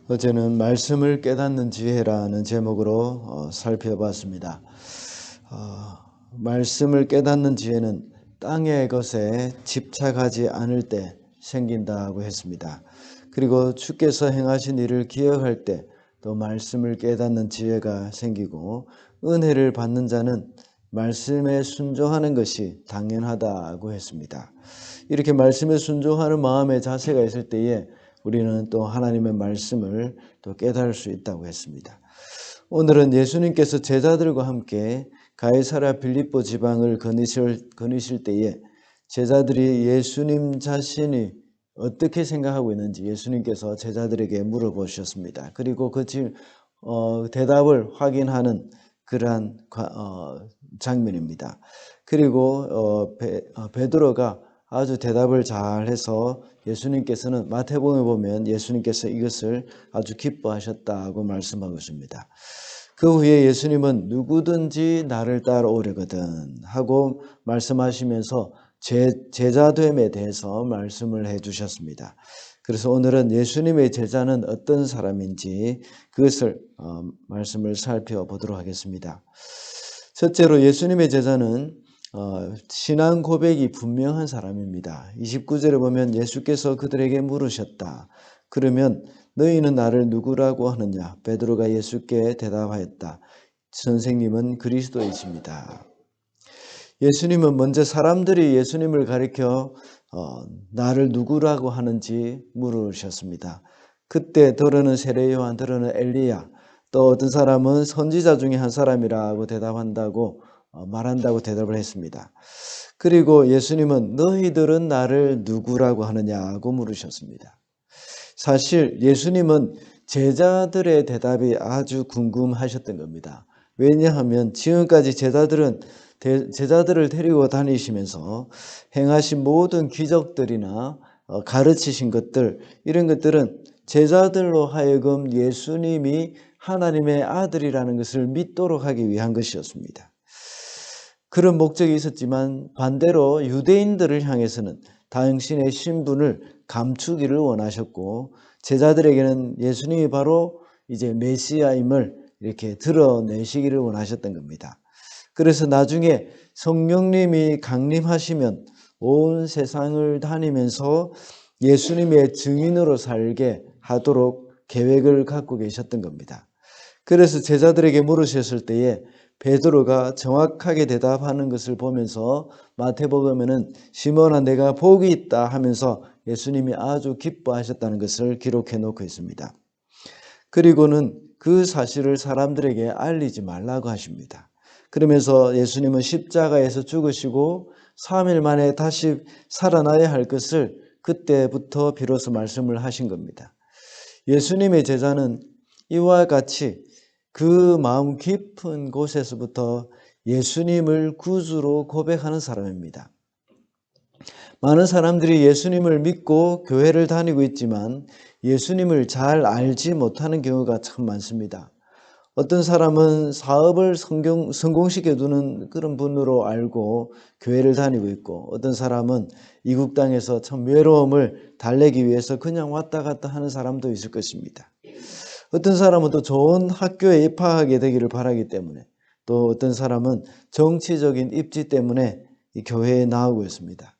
어제는 말씀을 깨닫는 지혜라는 제목으로 살펴봤습니다. 말씀을 깨닫는 지혜는 땅의 것에 집착하지 않을 때 생긴다고 했습니다. 그리고 주께서 행하신 일을 기억할 때 또 말씀을 깨닫는 지혜가 생기고, 은혜를 받는 자는 말씀에 순종하는 것이 당연하다고 했습니다. 이렇게 말씀에 순종하는 마음의 자세가 있을 때에 우리는 또 하나님의 말씀을 또 깨달을 수 있다고 했습니다. 오늘은 예수님께서 제자들과 함께 가이사랴 빌립보 지방을 거니실 때에 제자들이 예수님 자신이 어떻게 생각하고 있는지 예수님께서 제자들에게 물어보셨습니다. 그리고 그 대답을 확인하는 그러한 장면입니다. 그리고 베드로가 아주 대답을 잘해서 예수님께서는 마태복음에 보면 예수님께서 이것을 아주 기뻐하셨다고 말씀하고 있습니다. 그 후에 예수님은 누구든지 나를 따라오려거든 하고 말씀하시면서 제자됨에 대해서 말씀을 해주셨습니다. 그래서 오늘은 예수님의 제자는 어떤 사람인지 그것을 말씀을 살펴보도록 하겠습니다. 첫째로 예수님의 제자는 신앙 고백이 분명한 사람입니다. 29절에 보면 예수께서 그들에게 물으셨다. 그러면 너희는 나를 누구라고 하느냐? 베드로가 예수께 대답하였다. 선생님은 그리스도이십니다. 예수님은 먼저 사람들이 예수님을 가리켜 나를 누구라고 하는지 물으셨습니다. 그때 더러는 세례 요한, 더러는 엘리야, 또 어떤 사람은 선지자 중에 한 사람이라고 말한다고 대답을 했습니다. 그리고 예수님은 너희들은 나를 누구라고 하느냐고 물으셨습니다. 사실 예수님은 제자들의 대답이 아주 궁금하셨던 겁니다. 왜냐하면 지금까지 제자들을 데리고 다니시면서 행하신 모든 기적들이나 가르치신 것들, 이런 것들은 제자들로 하여금 예수님이 하나님의 아들이라는 것을 믿도록 하기 위한 것이었습니다. 그런 목적이 있었지만 반대로 유대인들을 향해서는 당신의 신분을 감추기를 원하셨고, 제자들에게는 예수님이 바로 이제 메시아임을 이렇게 드러내시기를 원하셨던 겁니다. 그래서 나중에 성령님이 강림하시면 온 세상을 다니면서 예수님의 증인으로 살게 하도록 계획을 갖고 계셨던 겁니다. 그래서 제자들에게 물으셨을 때에 베드로가 정확하게 대답하는 것을 보면서 마태복음에는 시몬아 내가 복이 있다 하면서 예수님이 아주 기뻐하셨다는 것을 기록해 놓고 있습니다. 그리고는 그 사실을 사람들에게 알리지 말라고 하십니다. 그러면서 예수님은 십자가에서 죽으시고 3일 만에 다시 살아나야 할 것을 그때부터 비로소 말씀을 하신 겁니다. 예수님의 제자는 이와 같이 그 마음 깊은 곳에서부터 예수님을 구주로 고백하는 사람입니다. 많은 사람들이 예수님을 믿고 교회를 다니고 있지만 예수님을 잘 알지 못하는 경우가 참 많습니다. 어떤 사람은 사업을 성공시켜두는 그런 분으로 알고 교회를 다니고 있고, 어떤 사람은 이국 땅에서 참 외로움을 달래기 위해서 그냥 왔다 갔다 하는 사람도 있을 것입니다. 어떤 사람은 또 좋은 학교에 입학하게 되기를 바라기 때문에, 또 어떤 사람은 정치적인 입지 때문에 이 교회에 나오고 있습니다.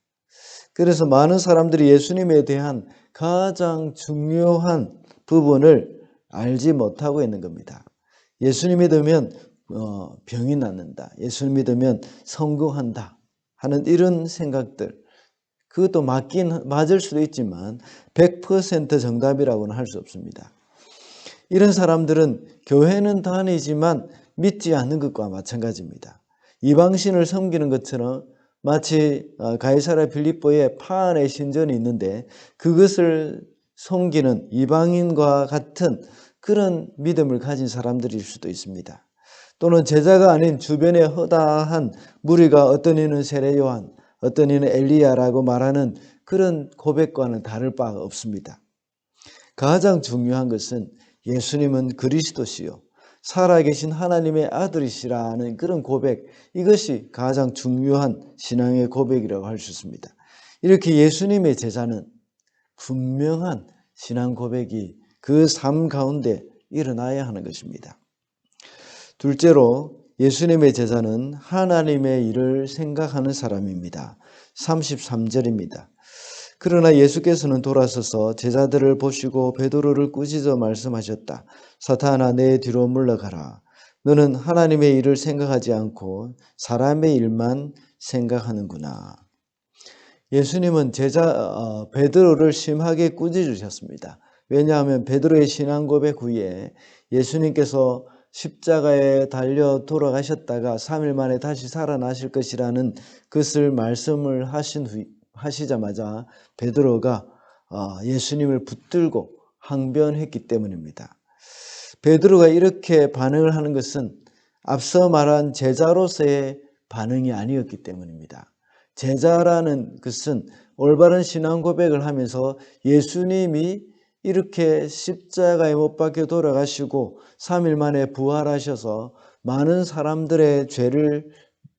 그래서 많은 사람들이 예수님에 대한 가장 중요한 부분을 알지 못하고 있는 겁니다. 예수님 믿으면 병이 낫는다, 예수님 믿으면 성공한다 하는 이런 생각들, 그것도 맞을 수도 있지만 100% 정답이라고는 할 수 없습니다. 이런 사람들은 교회는 다니지만 믿지 않는 것과 마찬가지입니다. 이방신을 섬기는 것처럼 마치 가이사랴 빌립보에 파안의 신전이 있는데 그것을 섬기는 이방인과 같은 그런 믿음을 가진 사람들일 수도 있습니다. 또는 제자가 아닌 주변에 허다한 무리가 어떤 이는 세례 요한, 어떤 이는 엘리야라고 말하는 그런 고백과는 다를 바가 없습니다. 가장 중요한 것은 예수님은 그리스도시요 살아계신 하나님의 아들이시라는 그런 고백, 이것이 가장 중요한 신앙의 고백이라고 할 수 있습니다. 이렇게 예수님의 제자는 분명한 신앙 고백이 그 삶 가운데 일어나야 하는 것입니다. 둘째로 예수님의 제자는 하나님의 일을 생각하는 사람입니다. 33절입니다. 그러나 예수께서는 돌아서서 제자들을 보시고 베드로를 꾸짖어 말씀하셨다. 사탄아, 내 뒤로 물러가라. 너는 하나님의 일을 생각하지 않고 사람의 일만 생각하는구나. 예수님은 베드로를 심하게 꾸짖으셨습니다. 왜냐하면 베드로의 신앙 고백 후에 예수님께서 십자가에 달려 돌아가셨다가 3일 만에 다시 살아나실 것이라는 것을 말씀을 하시자마자 베드로가 예수님을 붙들고 항변했기 때문입니다. 베드로가 이렇게 반응을 하는 것은 앞서 말한 제자로서의 반응이 아니었기 때문입니다. 제자라는 것은 올바른 신앙 고백을 하면서 예수님이 이렇게 십자가에 못 박혀 돌아가시고 3일 만에 부활하셔서 많은 사람들의 죄를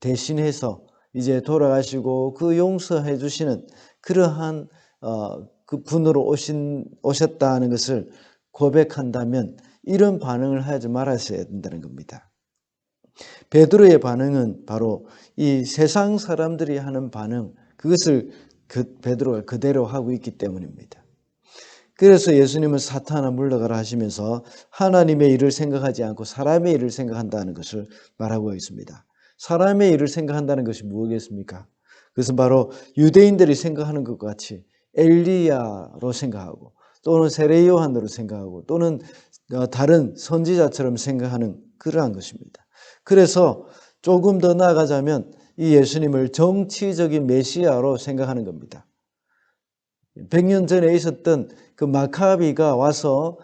대신해서 이제 돌아가시고 그 용서해 주시는 그러한 그 분으로 오셨다는 것을 고백한다면 이런 반응을 하지 말았어야 된다는 겁니다. 베드로의 반응은 바로 이 세상 사람들이 하는 반응, 그것을 베드로가 그대로 하고 있기 때문입니다. 그래서 예수님은 사탄아 물러가라 하시면서 하나님의 일을 생각하지 않고 사람의 일을 생각한다는 것을 말하고 있습니다. 사람의 일을 생각한다는 것이 무엇이겠습니까? 그것은 바로 유대인들이 생각하는 것 같이 엘리야로 생각하고 또는 세례 요한으로 생각하고 또는 다른 선지자처럼 생각하는 그러한 것입니다. 그래서 조금 더 나아가자면 이 예수님을 정치적인 메시아로 생각하는 겁니다. 100년 전에 있었던 그 마카비가 와서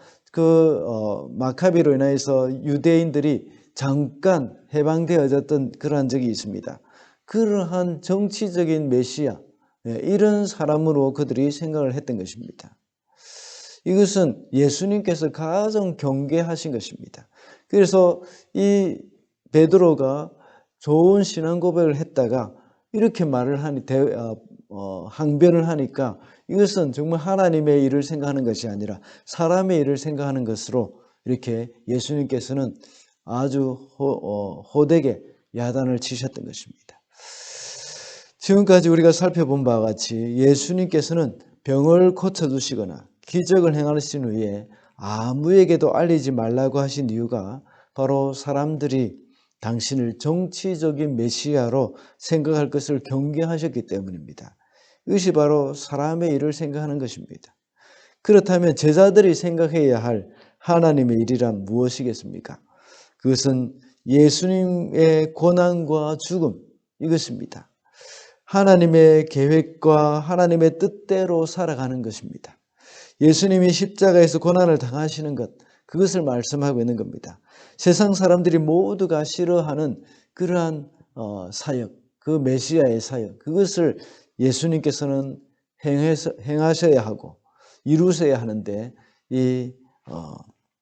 마카비로 인해서 유대인들이 잠깐 해방되어졌던 그러한 적이 있습니다. 그러한 정치적인 메시아, 이런 사람으로 그들이 생각을 했던 것입니다. 이것은 예수님께서 가장 경계하신 것입니다. 그래서 이 베드로가 좋은 신앙 고백을 했다가 이렇게 말을 하니 항변을 하니까 이것은 정말 하나님의 일을 생각하는 것이 아니라 사람의 일을 생각하는 것으로 이렇게 예수님께서는 아주 호되게 야단을 치셨던 것입니다. 지금까지 우리가 살펴본 바와 같이 예수님께서는 병을 고쳐주시거나 기적을 행하신 후에 아무에게도 알리지 말라고 하신 이유가 바로 사람들이 당신을 정치적인 메시아로 생각할 것을 경계하셨기 때문입니다. 이것이 바로 사람의 일을 생각하는 것입니다. 그렇다면 제자들이 생각해야 할 하나님의 일이란 무엇이겠습니까? 그것은 예수님의 고난과 죽음, 이것입니다. 하나님의 계획과 하나님의 뜻대로 살아가는 것입니다. 예수님이 십자가에서 고난을 당하시는 것, 그것을 말씀하고 있는 겁니다. 세상 사람들이 모두가 싫어하는 그러한 사역, 그 메시아의 사역, 그것을 예수님께서는 행하셔야 하고 이루셔야 하는데 이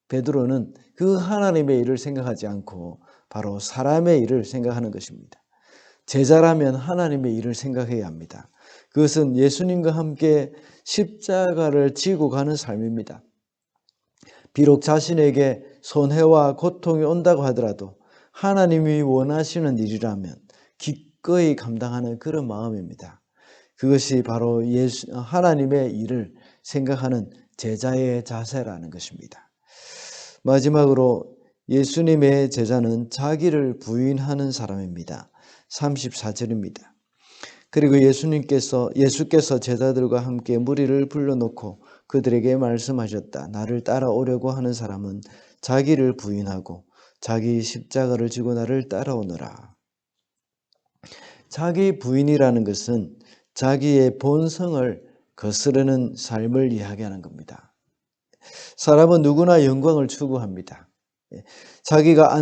베드로는 그 하나님의 일을 생각하지 않고 바로 사람의 일을 생각하는 것입니다. 제자라면 하나님의 일을 생각해야 합니다. 그것은 예수님과 함께 십자가를 지고 가는 삶입니다. 비록 자신에게 손해와 고통이 온다고 하더라도 하나님이 원하시는 일이라면 기꺼이 감당하는 그런 마음입니다. 그것이 바로 하나님의 일을 생각하는 제자의 자세라는 것입니다. 마지막으로 예수님의 제자는 자기를 부인하는 사람입니다. 34절입니다. 그리고 예수께서 제자들과 함께 무리를 불러놓고 그들에게 말씀하셨다. 나를 따라오려고 하는 사람은 자기를 부인하고 자기 십자가를 지고 나를 따라오너라. 자기 부인이라는 것은 자기의 본성을 거스르는 삶을 이야기하는 겁니다. 사람은 누구나 영광을 추구합니다. 자기가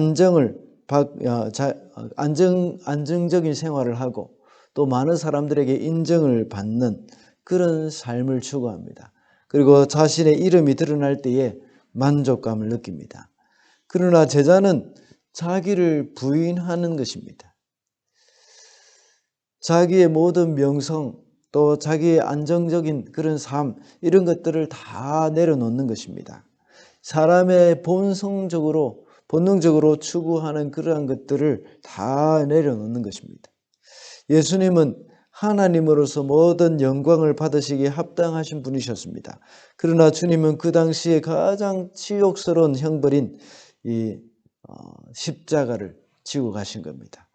안정적인 생활을 하고 또 많은 사람들에게 인정을 받는 그런 삶을 추구합니다. 그리고 자신의 이름이 드러날 때에 만족감을 느낍니다. 그러나 제자는 자기를 부인하는 것입니다. 자기의 모든 명성 또 자기의 안정적인 그런 삶 이런 것들을 다 내려놓는 것입니다. 사람의 본능적으로 추구하는 그러한 것들을 다 내려놓는 것입니다. 예수님은 하나님으로서 모든 영광을 받으시기에 합당하신 분이셨습니다. 그러나 주님은 그 당시에 가장 치욕스러운 형벌인 이 십자가를 지고 가신 겁니다.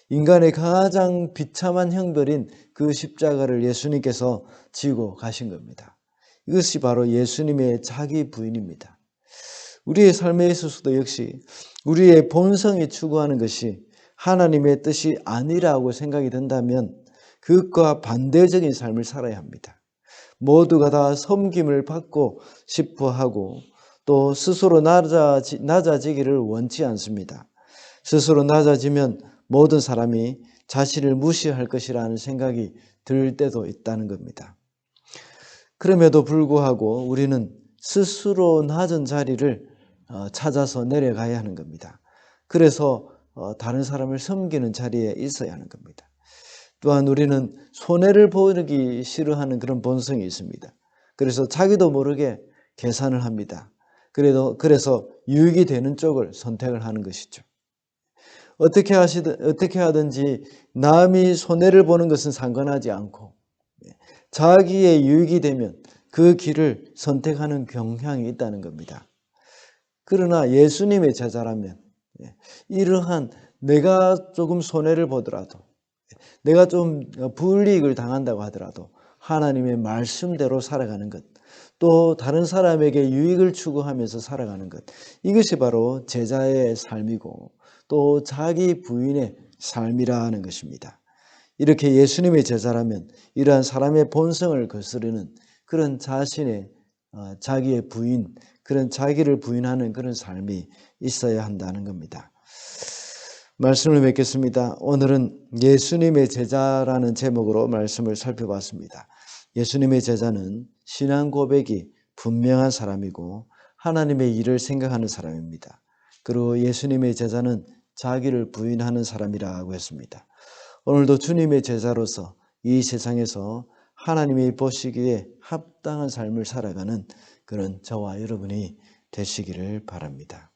인간의 가장 비참한 형벌인 그 십자가를 예수님께서 지고 가신 겁니다. 이것이 바로 예수님의 자기 부인입니다. 우리의 삶에 있어서도 역시 우리의 본성이 추구하는 것이 하나님의 뜻이 아니라고 생각이 든다면 그것과 반대적인 삶을 살아야 합니다. 모두가 다 섬김을 받고 싶어 하고 또 스스로 낮아지기를 원치 않습니다. 스스로 낮아지면 모든 사람이 자신을 무시할 것이라는 생각이 들 때도 있다는 겁니다. 그럼에도 불구하고 우리는 스스로 낮은 자리를 찾아서 내려가야 하는 겁니다. 그래서 다른 사람을 섬기는 자리에 있어야 하는 겁니다. 또한 우리는 손해를 보기 싫어하는 그런 본성이 있습니다. 그래서 자기도 모르게 계산을 합니다. 그래서 유익이 되는 쪽을 선택을 하는 것이죠. 어떻게 하든지 남이 손해를 보는 것은 상관하지 않고 자기의 유익이 되면 그 길을 선택하는 경향이 있다는 겁니다. 그러나 예수님의 제자라면 이러한 내가 조금 손해를 보더라도 내가 좀 불이익을 당한다고 하더라도 하나님의 말씀대로 살아가는 것, 또 다른 사람에게 유익을 추구하면서 살아가는 것, 이것이 바로 제자의 삶이고 또 자기 부인의 삶이라는 것입니다. 이렇게 예수님의 제자라면 이러한 사람의 본성을 거스르는 그런 자기의 부인, 그런 자기를 부인하는 그런 삶이 있어야 한다는 겁니다. 말씀을 맺겠습니다. 오늘은 예수님의 제자라는 제목으로 말씀을 살펴봤습니다. 예수님의 제자는 신앙 고백이 분명한 사람이고 하나님의 일을 생각하는 사람입니다. 그리고 예수님의 제자는 자기를 부인하는 사람이라고 했습니다. 오늘도 주님의 제자로서 이 세상에서 하나님이 보시기에 합당한 삶을 살아가는 그런 저와 여러분이 되시기를 바랍니다.